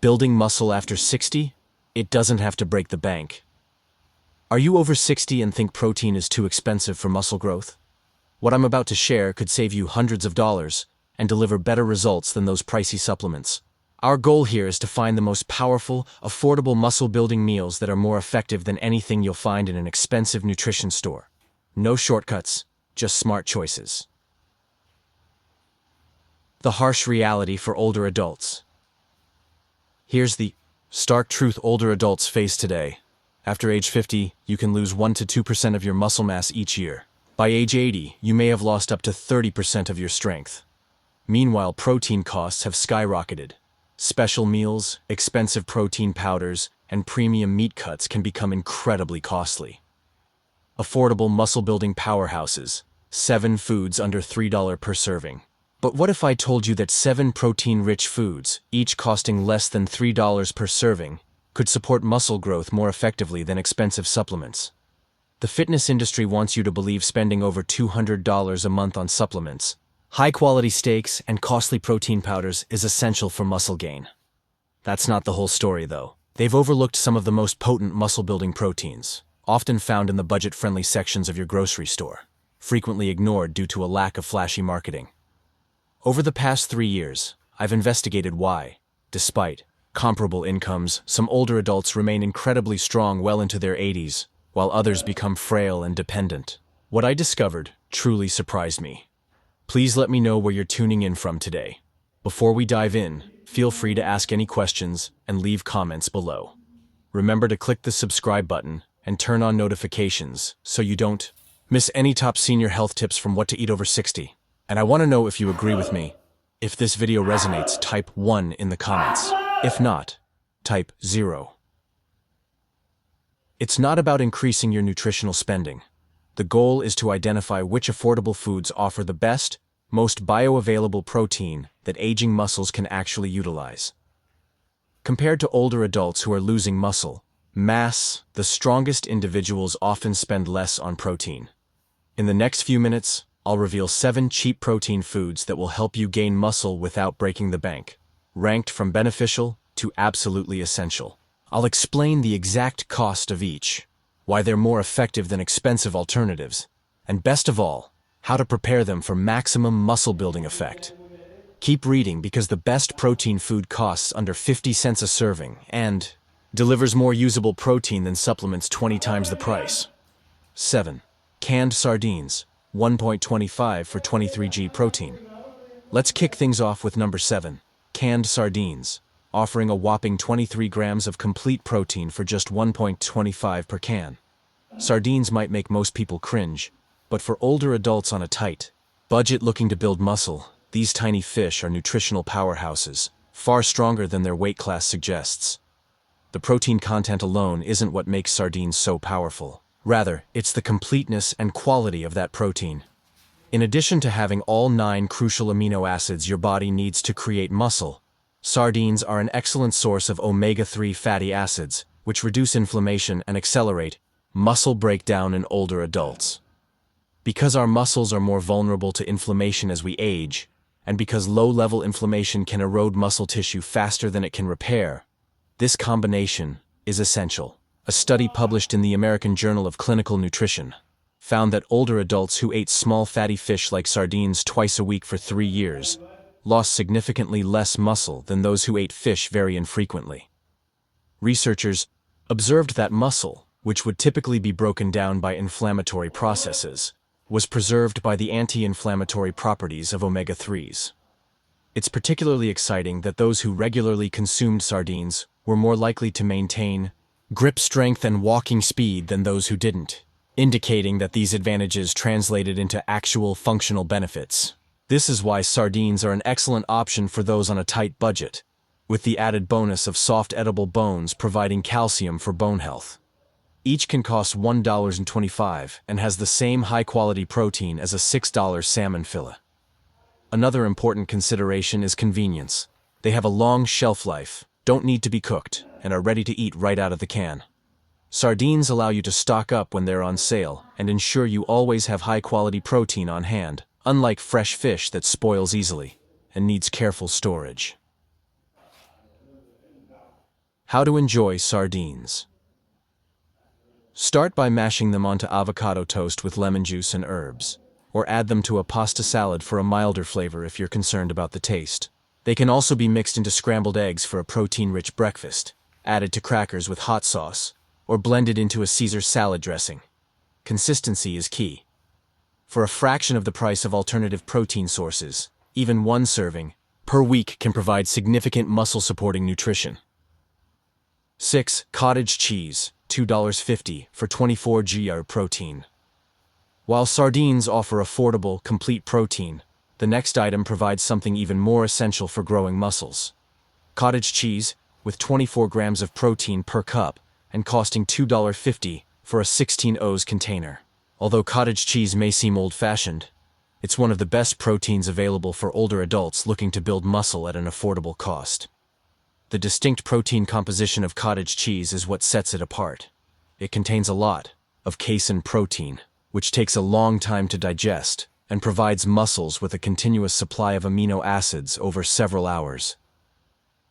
Building muscle after 60? It doesn't have to break the bank. Are you over 60 and think protein is too expensive for muscle growth? What I'm about to share could save you hundreds of dollars and deliver better results than those pricey supplements. Our goal here is to find the most powerful, affordable muscle-building meals that are more effective than anything you'll find in an expensive nutrition store. No shortcuts, just smart choices. The harsh reality for older adults. Here's the stark truth older adults face today. After age 50, you can lose 1 to 2% of your muscle mass each year. By age 80, you may have lost up to 30% of your strength. Meanwhile, protein costs have skyrocketed. Special meals, expensive protein powders, and premium meat cuts can become incredibly costly. Affordable muscle-building powerhouses. 7 foods under $3 per serving. But what if I told you that 7 protein-rich foods, each costing less than $3 per serving, could support muscle growth more effectively than expensive supplements? The fitness industry wants you to believe spending over $200 a month on supplements, high-quality steaks, and costly protein powders is essential for muscle gain. That's not the whole story, though. They've overlooked some of the most potent muscle-building proteins, often found in the budget-friendly sections of your grocery store, frequently ignored due to a lack of flashy marketing. Over the past 3 years, I've investigated why, despite comparable incomes, some older adults remain incredibly strong well into their 80s, while others become frail and dependent. What I discovered truly surprised me. Please let me know where you're tuning in from today. Before we dive in, feel free to ask any questions and leave comments below. Remember to click the subscribe button and turn on notifications so you don't miss any top senior health tips from What to Eat Over 60. And I want to know if you agree with me. If this video resonates, type 1 in the comments. If not, type 0. It's not about increasing your nutritional spending. The goal is to identify which affordable foods offer the best, most bioavailable protein that aging muscles can actually utilize. Compared to older adults who are losing muscle mass, the strongest individuals often spend less on protein. In the next few minutes, I'll reveal 7 cheap protein foods that will help you gain muscle without breaking the bank, ranked from beneficial to absolutely essential. I'll explain the exact cost of each, why they're more effective than expensive alternatives, and best of all, how to prepare them for maximum muscle-building effect. Keep reading because the best protein food costs under 50 cents a serving and delivers more usable protein than supplements 20 times the price. 7. Canned sardines, 1.25 for 23g protein. Let's kick things off with number 7, canned sardines, offering a whopping 23 grams of complete protein for just 1.25 per can. Sardines might make most people cringe, but for older adults on a tight budget looking to build muscle, these tiny fish are nutritional powerhouses, far stronger than their weight class suggests. The protein content alone isn't what makes sardines so powerful. Rather, it's the completeness and quality of that protein. In addition to having all 9 crucial amino acids your body needs to create muscle, sardines are an excellent source of omega-3 fatty acids, which reduce inflammation and accelerate muscle breakdown in older adults. Because our muscles are more vulnerable to inflammation as we age, and because low-level inflammation can erode muscle tissue faster than it can repair, this combination is essential. A study published in the American Journal of Clinical Nutrition found that older adults who ate small fatty fish like sardines twice a week for 3 years lost significantly less muscle than those who ate fish very infrequently. Researchers observed that muscle, which would typically be broken down by inflammatory processes, was preserved by the anti-inflammatory properties of omega-3s. It's particularly exciting that those who regularly consumed sardines were more likely to maintain grip strength and walking speed than those who didn't, indicating that these advantages translated into actual functional benefits. This is why sardines are an excellent option for those on a tight budget, with the added bonus of soft edible bones providing calcium for bone health. Each can cost $1.25 and has the same high-quality protein as a $6 salmon fillet. Another important consideration is convenience. They have a long shelf life, don't need to be cooked, and are ready to eat right out of the can. Sardines allow you to stock up when they're on sale and ensure you always have high-quality protein on hand, unlike fresh fish that spoils easily and needs careful storage. How to enjoy sardines. Start by mashing them onto avocado toast with lemon juice and herbs, or add them to a pasta salad for a milder flavor if you're concerned about the taste. They can also be mixed into scrambled eggs for a protein-rich breakfast, added to crackers with hot sauce, or blended into a Caesar salad dressing. Consistency is key. For a fraction of the price of alternative protein sources, even one serving per week can provide significant muscle-supporting nutrition. 6. Cottage cheese, $2.50 for 24 gr protein. While sardines offer affordable, complete protein, the next item provides something even more essential for growing muscles. Cottage cheese, with 24 grams of protein per cup, and costing $2.50 for a 16 oz container. Although cottage cheese may seem old-fashioned, it's one of the best proteins available for older adults looking to build muscle at an affordable cost. The distinct protein composition of cottage cheese is what sets it apart. It contains a lot of casein protein, which takes a long time to digest, and provides muscles with a continuous supply of amino acids over several hours.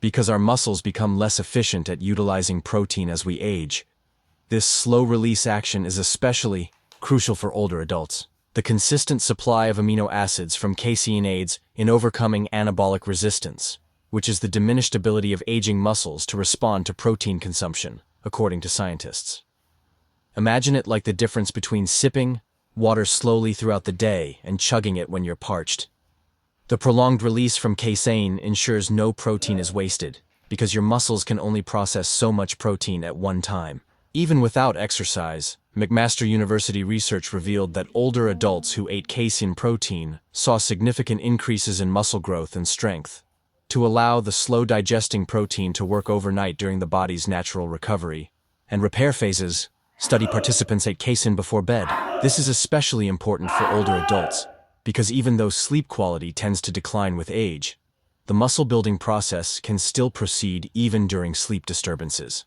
Because our muscles become less efficient at utilizing protein as we age, this slow-release action is especially crucial for older adults. The consistent supply of amino acids from casein aids in overcoming anabolic resistance, which is the diminished ability of aging muscles to respond to protein consumption, according to scientists. Imagine it like the difference between sipping water slowly throughout the day and chugging it when you're parched. The prolonged release from casein ensures no protein is wasted, because your muscles can only process so much protein at one time. Even without exercise, McMaster University research revealed that older adults who ate casein protein saw significant increases in muscle growth and strength. To allow the slow-digesting protein to work overnight during the body's natural recovery and repair phases, study participants ate casein before bed. This is especially important for older adults, because even though sleep quality tends to decline with age, the muscle-building process can still proceed even during sleep disturbances.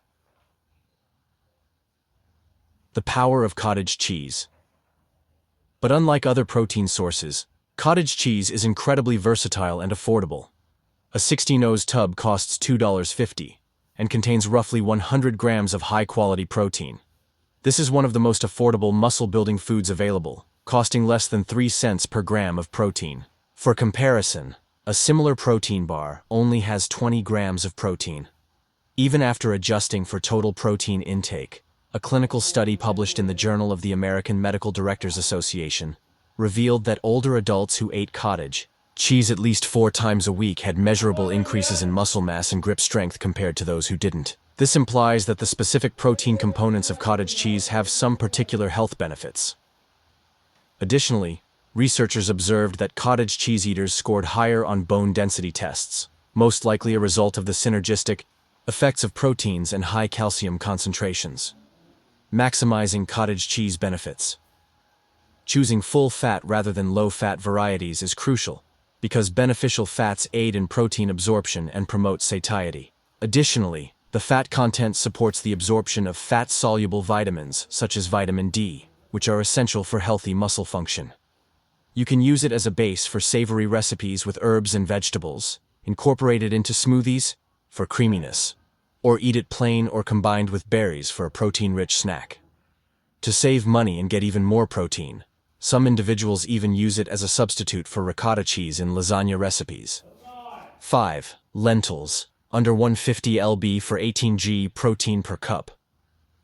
The power of cottage cheese. But unlike other protein sources, cottage cheese is incredibly versatile and affordable. A 16 oz tub costs $2.50 and contains roughly 100 grams of high-quality protein. This is one of the most affordable muscle-building foods available, costing less than 3 cents per gram of protein. For comparison, a similar protein bar only has 20 grams of protein. Even after adjusting for total protein intake, a clinical study published in the Journal of the American Medical Directors Association revealed that older adults who ate cottage cheese at least 4 times a week had measurable increases in muscle mass and grip strength compared to those who didn't. This implies that the specific protein components of cottage cheese have some particular health benefits. Additionally, researchers observed that cottage cheese eaters scored higher on bone density tests, most likely a result of the synergistic effects of proteins and high calcium concentrations. Maximizing cottage cheese benefits. Choosing full-fat rather than low-fat varieties is crucial, because beneficial fats aid in protein absorption and promote satiety. Additionally, the fat content supports the absorption of fat-soluble vitamins such as vitamin D, which are essential for healthy muscle function. You can use it as a base for savory recipes with herbs and vegetables, incorporate it into smoothies for creaminess, or eat it plain or combined with berries for a protein-rich snack. To save money and get even more protein, some individuals even use it as a substitute for ricotta cheese in lasagna recipes. 5. Lentils, under 150 lb for 18 g protein per cup.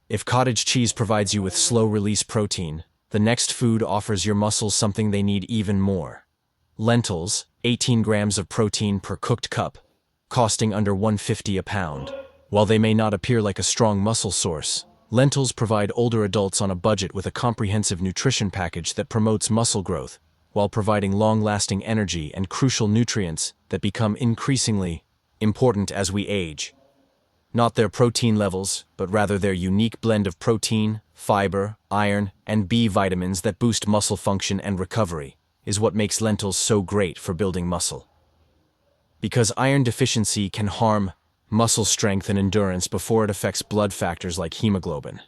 If cottage cheese provides you with slow-release protein, the next food offers your muscles something they need even more. Lentils, 18 grams of protein per cooked cup, costing under $1.50 a pound. While they may not appear like a strong muscle source, lentils provide older adults on a budget with a comprehensive nutrition package that promotes muscle growth, while providing long-lasting energy and crucial nutrients that become increasingly important as we age. Not their protein levels, but rather their unique blend of protein, fiber, iron, and B vitamins that boost muscle function and recovery, is what makes lentils so great for building muscle. Because iron deficiency can harm muscle strength and endurance before it affects blood factors like hemoglobin,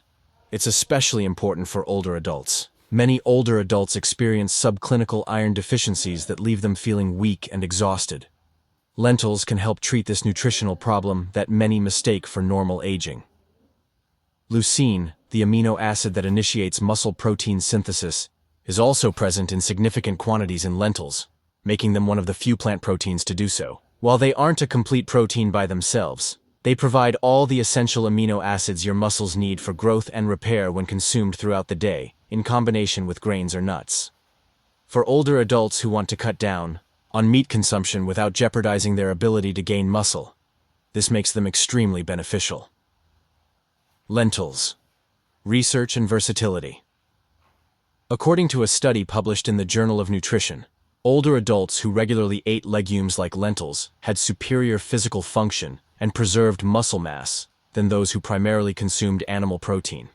it's especially important for older adults. Many older adults experience subclinical iron deficiencies that leave them feeling weak and exhausted. Lentils can help treat this nutritional problem that many mistake for normal aging. Leucine, the amino acid that initiates muscle protein synthesis, is also present in significant quantities in lentils, making them one of the few plant proteins to do so. While they aren't a complete protein by themselves, they provide all the essential amino acids your muscles need for growth and repair when consumed throughout the day, in combination with grains or nuts. For older adults who want to cut down on meat consumption without jeopardizing their ability to gain muscle, this makes them extremely beneficial. Lentils. Research and versatility. According to a study published in the Journal of Nutrition, older adults who regularly ate legumes like lentils had superior physical function and preserved muscle mass than those who primarily consumed animal protein.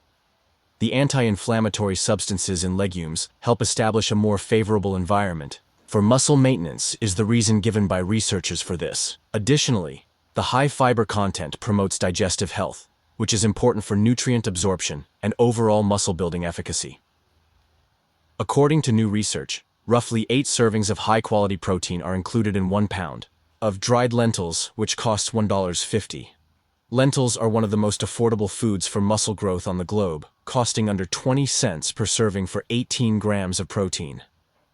The anti-inflammatory substances in legumes help establish a more favorable environment for muscle maintenance is the reason given by researchers for this. Additionally, the high fiber content promotes digestive health, which is important for nutrient absorption and overall muscle-building efficacy. According to new research, roughly 8 servings of high-quality protein are included in 1 pound of dried lentils, which costs $1.50. Lentils are one of the most affordable foods for muscle growth on the globe, costing under 20 cents per serving for 18 grams of protein.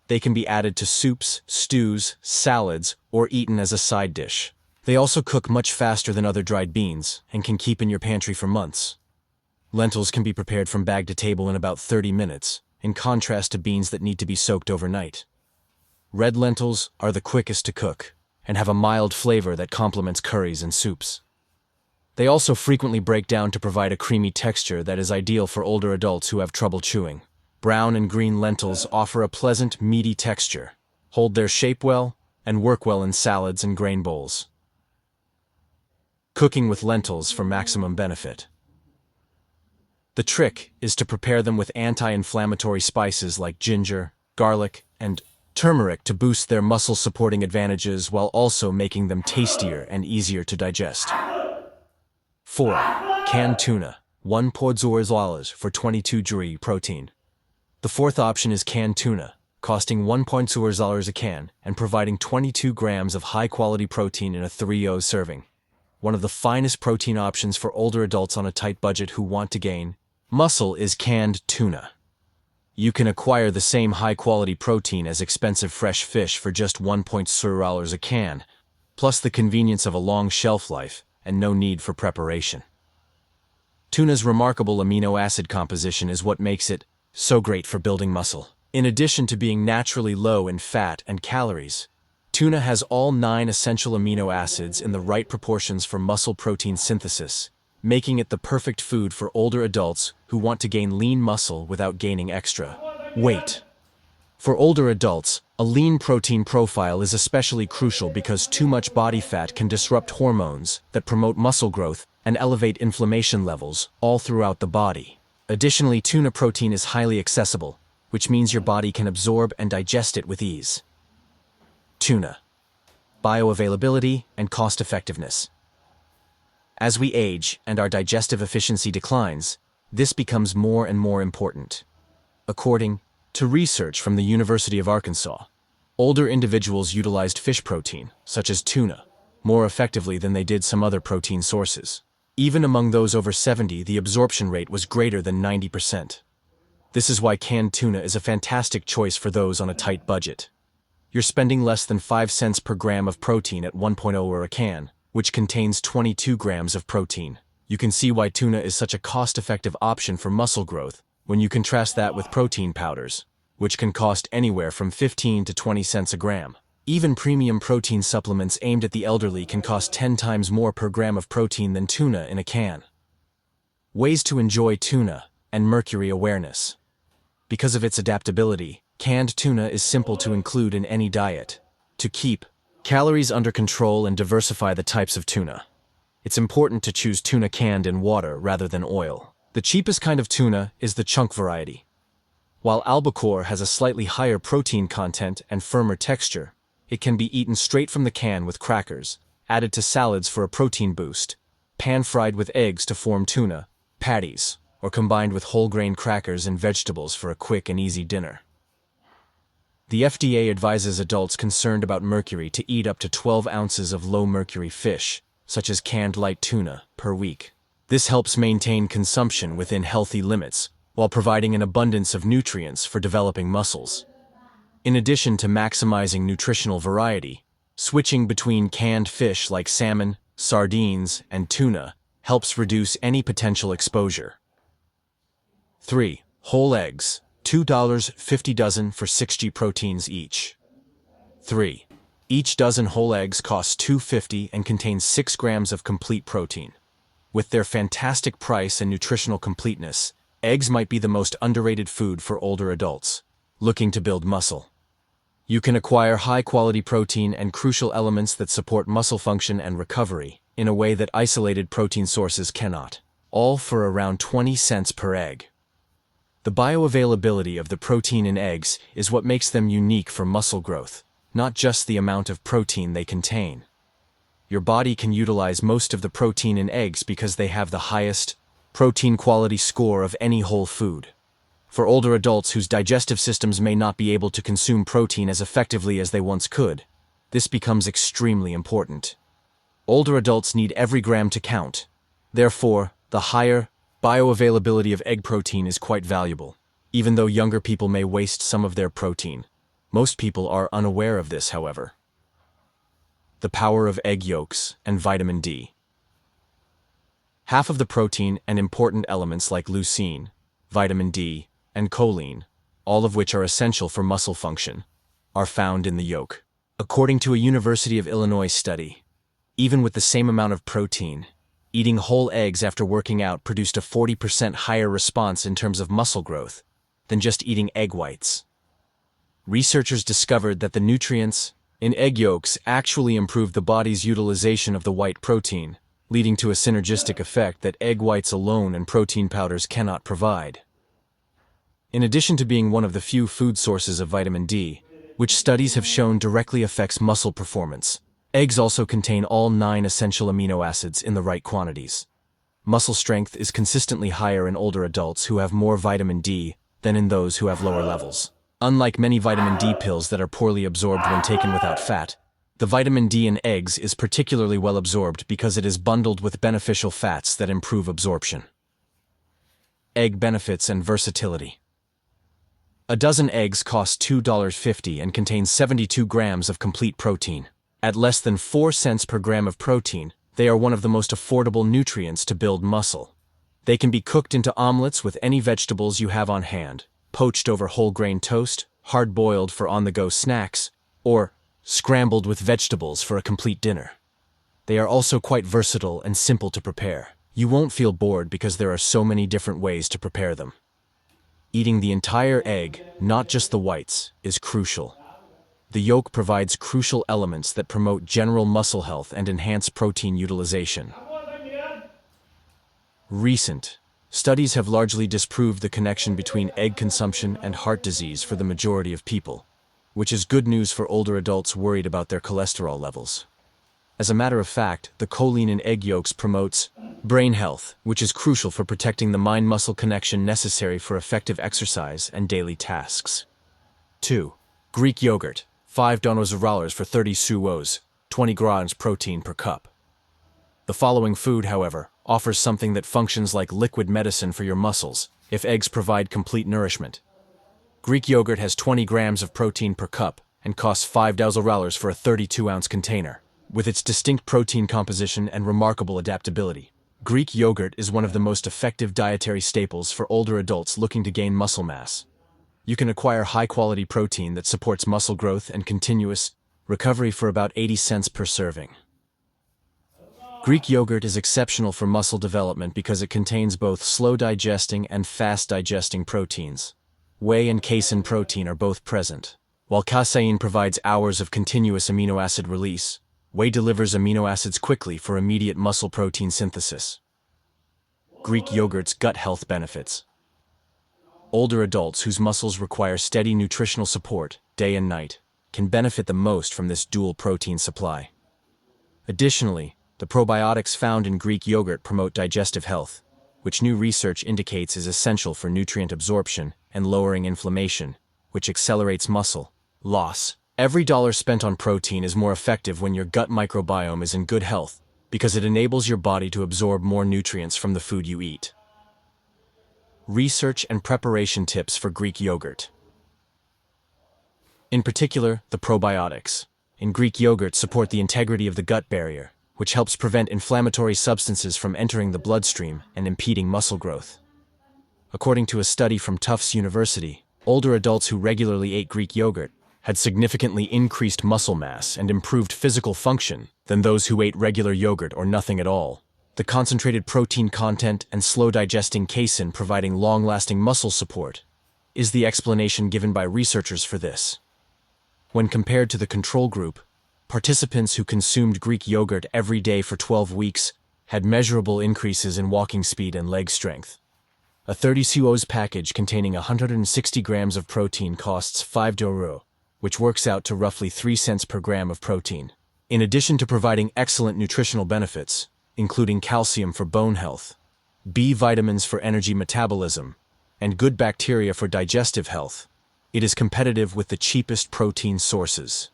They can be added to soups, stews, salads, or eaten as a side dish. They also cook much faster than other dried beans and can keep in your pantry for months. Lentils can be prepared from bag to table in about 30 minutes, in contrast to beans that need to be soaked overnight. Red lentils are the quickest to cook and have a mild flavor that complements curries and soups. They also frequently break down to provide a creamy texture that is ideal for older adults who have trouble chewing. Brown and green lentils offer a pleasant, meaty texture, hold their shape well, and work well in salads and grain bowls. Cooking with lentils for maximum benefit. The trick is to prepare them with anti-inflammatory spices like ginger, garlic, and turmeric to boost their muscle-supporting advantages while also making them tastier and easier to digest. 4. Canned tuna, 1 $1 for 22 g protein. The fourth option is canned tuna, costing $1 a can and providing 22 grams of high-quality protein in a 3-0 serving. One of the finest protein options for older adults on a tight budget who want to gain muscle is canned tuna. You can acquire the same high-quality protein as expensive fresh fish for just $1 a can, plus the convenience of a long shelf life and no need for preparation. Tuna's remarkable amino acid composition is what makes it so great for building muscle. In addition to being naturally low in fat and calories, tuna has all 9 essential amino acids in the right proportions for muscle protein synthesis, making it the perfect food for older adults who want to gain lean muscle without gaining extra weight. For older adults, a lean protein profile is especially crucial because too much body fat can disrupt hormones that promote muscle growth and elevate inflammation levels all throughout the body. Additionally, tuna protein is highly accessible, which means your body can absorb and digest it with ease. Tuna. Bioavailability and cost-effectiveness. As we age and our digestive efficiency declines, this becomes more and more important. According to research from the University of Arkansas, older individuals utilized fish protein, such as tuna, more effectively than they did some other protein sources. Even among those over 70, the absorption rate was greater than 90%. This is why canned tuna is a fantastic choice for those on a tight budget. You're spending less than 5 cents per gram of protein at 1.0 or a can, which contains 22 grams of protein. You can see why tuna is such a cost-effective option for muscle growth when you contrast that with protein powders, which can cost anywhere from 15 to 20 cents a gram. Even premium protein supplements aimed at the elderly can cost 10 times more per gram of protein than tuna in a can. Ways to enjoy tuna and mercury awareness. Because of its adaptability, canned tuna is simple to include in any diet. To keep calories under control and diversify the types of tuna, it's important to choose tuna canned in water rather than oil. The cheapest kind of tuna is the chunk variety. While albacore has a slightly higher protein content and firmer texture, it can be eaten straight from the can with crackers, added to salads for a protein boost, pan-fried with eggs to form tuna patties, or combined with whole grain crackers and vegetables for a quick and easy dinner. The FDA advises adults concerned about mercury to eat up to 12 ounces of low-mercury fish, such as canned light tuna, per week. This helps maintain consumption within healthy limits, while providing an abundance of nutrients for developing muscles. In addition to maximizing nutritional variety, switching between canned fish like salmon, sardines, and tuna helps reduce any potential exposure. 3. Whole eggs, $2.50 dozen for 60 proteins each. 3. Each dozen whole eggs costs $2.50 and contains 6 grams of complete protein. With their fantastic price and nutritional completeness, eggs might be the most underrated food for older adults looking to build muscle. You can acquire high-quality protein and crucial elements that support muscle function and recovery in a way that isolated protein sources cannot, all for around 20 cents per egg. The bioavailability of the protein in eggs is what makes them unique for muscle growth, not just the amount of protein they contain. Your body can utilize most of the protein in eggs because they have the highest protein quality score of any whole food. For older adults whose digestive systems may not be able to consume protein as effectively as they once could, this becomes extremely important. Older adults need every gram to count. Therefore, the higher bioavailability of egg protein is quite valuable. Even though younger people may waste some of their protein, most people are unaware of this, however. The power of egg yolks and vitamin D. Half of the protein and important elements like leucine, vitamin D, and choline, all of which are essential for muscle function, are found in the yolk. According to a University of Illinois study, even with the same amount of protein, eating whole eggs after working out produced a 40% higher response in terms of muscle growth than just eating egg whites. Researchers discovered that the nutrients in egg yolks actually improve the body's utilization of the white protein, leading to a synergistic effect that egg whites alone and protein powders cannot provide. In addition to being one of the few food sources of vitamin D, which studies have shown directly affects muscle performance, eggs also contain all 9 essential amino acids in the right quantities. Muscle strength is consistently higher in older adults who have more vitamin D than in those who have lower levels. Unlike many vitamin D pills that are poorly absorbed when taken without fat, the vitamin D in eggs is particularly well absorbed because it is bundled with beneficial fats that improve absorption. Egg benefits and versatility. A dozen eggs costs $2.50 and contains 72 grams of complete protein. At less than 4 cents per gram of protein, they are one of the most affordable nutrients to build muscle. They can be cooked into omelets with any vegetables you have on hand, poached over whole grain toast, hard-boiled for on-the-go snacks, or scrambled with vegetables for a complete dinner. They are also quite versatile and simple to prepare. You won't feel bored because there are so many different ways to prepare them. Eating the entire egg, not just the whites, is crucial. The yolk provides crucial elements that promote general muscle health and enhance protein utilization. Recent studies have largely disproved the connection between egg consumption and heart disease for the majority of people, which is good news for older adults worried about their cholesterol levels. As a matter of fact, the choline in egg yolks promotes brain health, which is crucial for protecting the mind-muscle connection necessary for effective exercise and daily tasks. 2. Greek yogurt, $5 for 30 suos, 20 grams protein per cup. The following food, however, offers something that functions like liquid medicine for your muscles, if eggs provide complete nourishment. Greek yogurt has 20 grams of protein per cup and costs $5 for a 32-ounce container. With its distinct protein composition and remarkable adaptability, Greek yogurt is one of the most effective dietary staples for older adults looking to gain muscle mass. You can acquire high-quality protein that supports muscle growth and continuous recovery for about 80 cents per serving. Greek yogurt is exceptional for muscle development because it contains both slow-digesting and fast-digesting proteins. Whey and casein protein are both present. While casein provides hours of continuous amino acid release, whey delivers amino acids quickly for immediate muscle protein synthesis. Greek yogurt's gut health benefits. Older adults whose muscles require steady nutritional support, day and night, can benefit the most from this dual protein supply. Additionally, the probiotics found in Greek yogurt promote digestive health, which new research indicates is essential for nutrient absorption and lowering inflammation, which accelerates muscle Loss. Every dollar spent on protein is more effective when your gut microbiome is in good health, because it enables your body to absorb more nutrients from the food you eat. Research and preparation tips for Greek yogurt. In particular, the probiotics in Greek yogurt support the integrity of the gut barrier, which helps prevent inflammatory substances from entering the bloodstream and impeding muscle growth. According to a study from Tufts University, older adults who regularly ate Greek yogurt had significantly increased muscle mass and improved physical function than those who ate regular yogurt or nothing at all. The concentrated protein content and slow-digesting casein providing long-lasting muscle support is the explanation given by researchers for this. When compared to the control group, participants who consumed Greek yogurt every day for 12 weeks had measurable increases in walking speed and leg strength. A 30 oz package containing 160 grams of protein costs €5, which works out to roughly 3 cents per gram of protein. In addition to providing excellent nutritional benefits, including calcium for bone health, B vitamins for energy metabolism, and good bacteria for digestive health, it is competitive with the cheapest protein sources.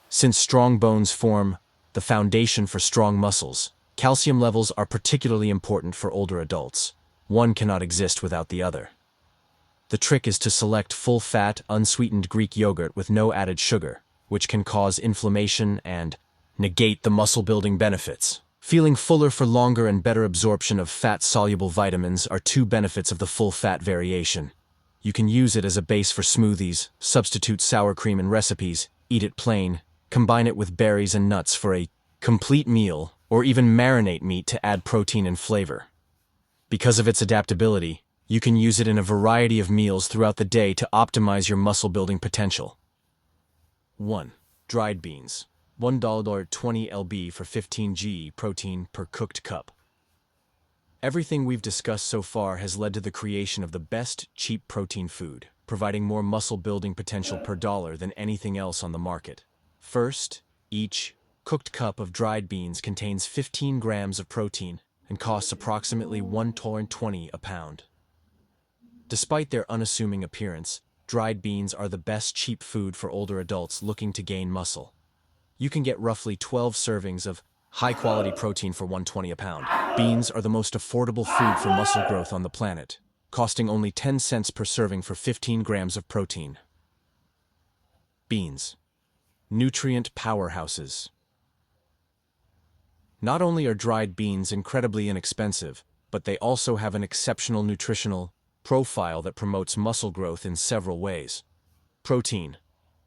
Since strong bones form the foundation for strong muscles, calcium levels are particularly important for older adults. One cannot exist without the other. The trick is to select full-fat, unsweetened Greek yogurt with no added sugar, which can cause inflammation and negate the muscle-building benefits. Feeling fuller for longer and better absorption of fat-soluble vitamins are two benefits of the full-fat variation. You can use it as a base for smoothies, substitute sour cream in recipes, eat it plain, combine it with berries and nuts for a complete meal, or even marinate meat to add protein and flavor. Because of its adaptability, you can use it in a variety of meals throughout the day to optimize your muscle-building potential. 1. Dried beans. $1.20 lb for 15 g protein per cooked cup. Everything we've discussed so far has led to the creation of the best cheap protein food, providing more muscle-building potential per dollar than anything else on the market. First, each cooked cup of dried beans contains 15 grams of protein and costs approximately $1.20 a pound. Despite their unassuming appearance, dried beans are the best cheap food for older adults looking to gain muscle. You can get roughly 12 servings of high-quality protein for $1.20 a pound. Beans are the most affordable food for muscle growth on the planet, costing only 10 cents per serving for 15 grams of protein. Beans. Nutrient powerhouses. Not only are dried beans incredibly inexpensive, but they also have an exceptional nutritional profile that promotes muscle growth in several ways. Protein.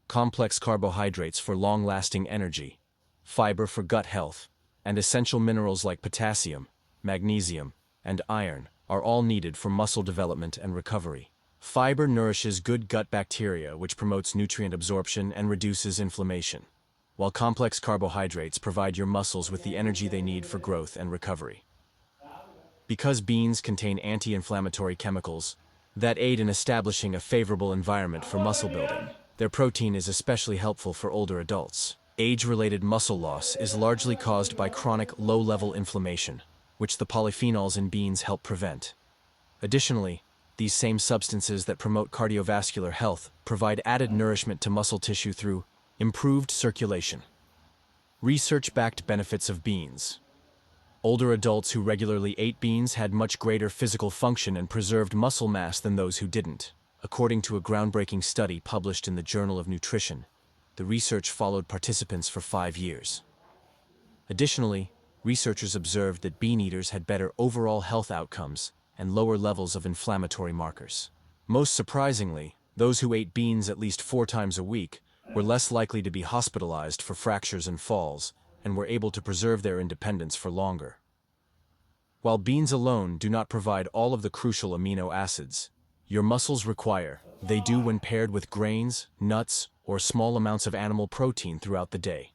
Complex carbohydrates for long-lasting energy, fiber for gut health, and essential minerals like potassium, magnesium, and iron are all needed for muscle development and recovery. Fiber nourishes good gut bacteria, which promotes nutrient absorption and reduces inflammation, while complex carbohydrates provide your muscles with the energy they need for growth and recovery. Because beans contain anti-inflammatory chemicals that aid in establishing a favorable environment for muscle building, their protein is especially helpful for older adults. Age-related muscle loss is largely caused by chronic low-level inflammation, which the polyphenols in beans help prevent. Additionally, these same substances that promote cardiovascular health provide added nourishment to muscle tissue through improved circulation. Research-backed benefits of beans. Older adults who regularly ate beans had much greater physical function and preserved muscle mass than those who didn't. According to a groundbreaking study published in the Journal of Nutrition, the research followed participants for 5 years. Additionally, researchers observed that bean eaters had better overall health outcomes and lower levels of inflammatory markers. Most surprisingly, those who ate beans at least 4 times a week were less likely to be hospitalized for fractures and falls, and were able to preserve their independence for longer. While beans alone do not provide all of the crucial amino acids your muscles require, they do when paired with grains, nuts, or small amounts of animal protein throughout the day.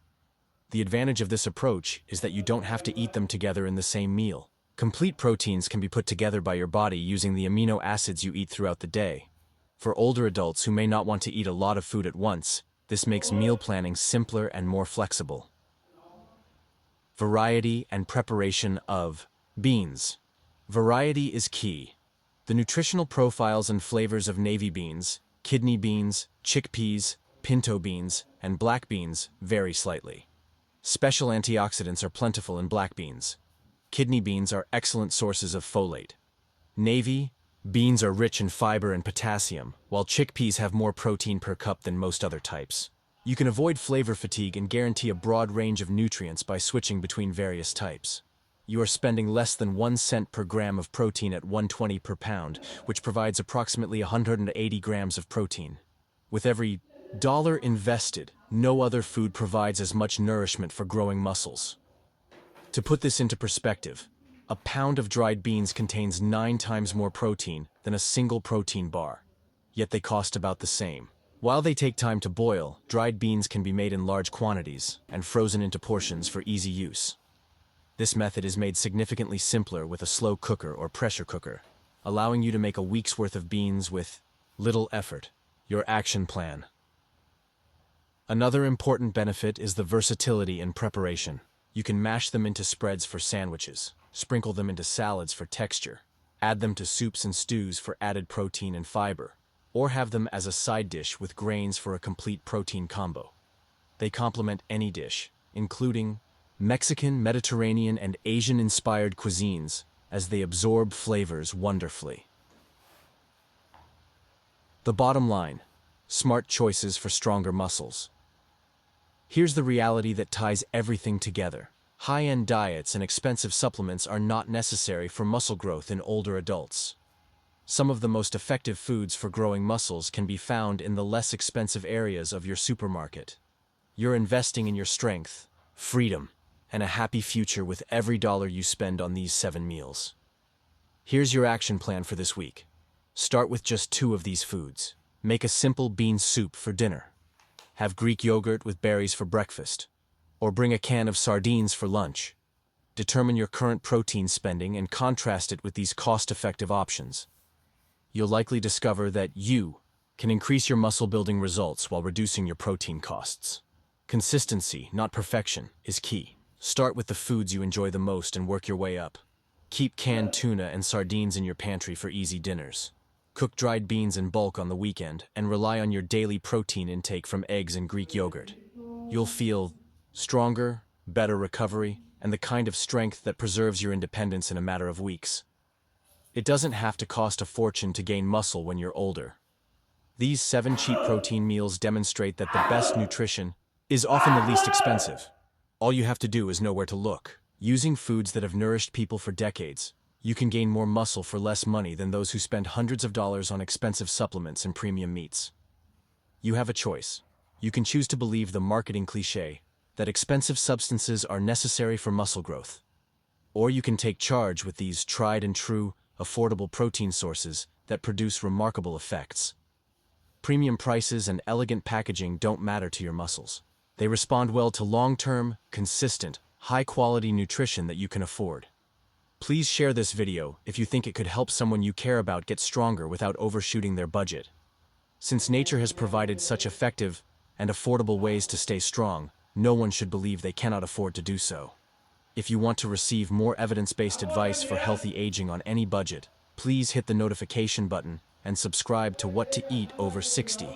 The advantage of this approach is that you don't have to eat them together in the same meal. Complete proteins can be put together by your body using the amino acids you eat throughout the day. For older adults who may not want to eat a lot of food at once, this makes meal planning simpler and more flexible. Variety and preparation of beans. Variety is key. The nutritional profiles and flavors of navy beans, kidney beans, chickpeas, pinto beans, and black beans vary slightly. Special antioxidants are plentiful in black beans. Kidney beans are excellent sources of folate. Navy beans are rich in fiber and potassium, while chickpeas have more protein per cup than most other types. You can avoid flavor fatigue and guarantee a broad range of nutrients by switching between various types. You are spending less than 1 cent per gram of protein at 120 per pound, which provides approximately 180 grams of protein. With every dollar invested, no other food provides as much nourishment for growing muscles. To put this into perspective, a pound of dried beans contains 9 times more protein than a single protein bar, yet they cost about the same. While they take time to boil, dried beans can be made in large quantities and frozen into portions for easy use. This method is made significantly simpler with a slow cooker or pressure cooker, allowing you to make a week's worth of beans with little effort. Your action plan. Another important benefit is the versatility in preparation. You can mash them into spreads for sandwiches, sprinkle them into salads for texture, add them to soups and stews for added protein and fiber, or have them as a side dish with grains for a complete protein combo. They complement any dish, including Mexican, Mediterranean, and Asian-inspired cuisines, as they absorb flavors wonderfully. The bottom line: smart choices for stronger muscles. Here's the reality that ties everything together. High-end diets and expensive supplements are not necessary for muscle growth in older adults. Some of the most effective foods for growing muscles can be found in the less expensive areas of your supermarket. You're investing in your strength, freedom, and a happy future with every dollar you spend on these 7 meals. Here's your action plan for this week. Start with just 2 of these foods. Make a simple bean soup for dinner. Have Greek yogurt with berries for breakfast. Or bring a can of sardines for lunch. Determine your current protein spending and contrast it with these cost-effective options. You'll likely discover that you can increase your muscle-building results while reducing your protein costs. Consistency, not perfection, is key. Start with the foods you enjoy the most and work your way up. Keep canned tuna and sardines in your pantry for easy dinners. Cook dried beans in bulk on the weekend and rely on your daily protein intake from eggs and Greek yogurt. You'll feel stronger, better recovery, and the kind of strength that preserves your independence in a matter of weeks. It doesn't have to cost a fortune to gain muscle when you're older. These 7 cheap protein meals demonstrate that the best nutrition is often the least expensive. All you have to do is know where to look. Using foods that have nourished people for decades, you can gain more muscle for less money than those who spend hundreds of dollars on expensive supplements and premium meats. You have a choice. You can choose to believe the marketing cliché that expensive substances are necessary for muscle growth. Or you can take charge with these tried and true, affordable protein sources that produce remarkable effects. Premium prices and elegant packaging don't matter to your muscles. They respond well to long-term, consistent, high-quality nutrition that you can afford. Please share this video if you think it could help someone you care about get stronger without overshooting their budget. Since nature has provided such effective and affordable ways to stay strong, no one should believe they cannot afford to do so. If you want to receive more evidence-based advice for healthy aging on any budget, please hit the notification button and subscribe to What to Eat Over 60.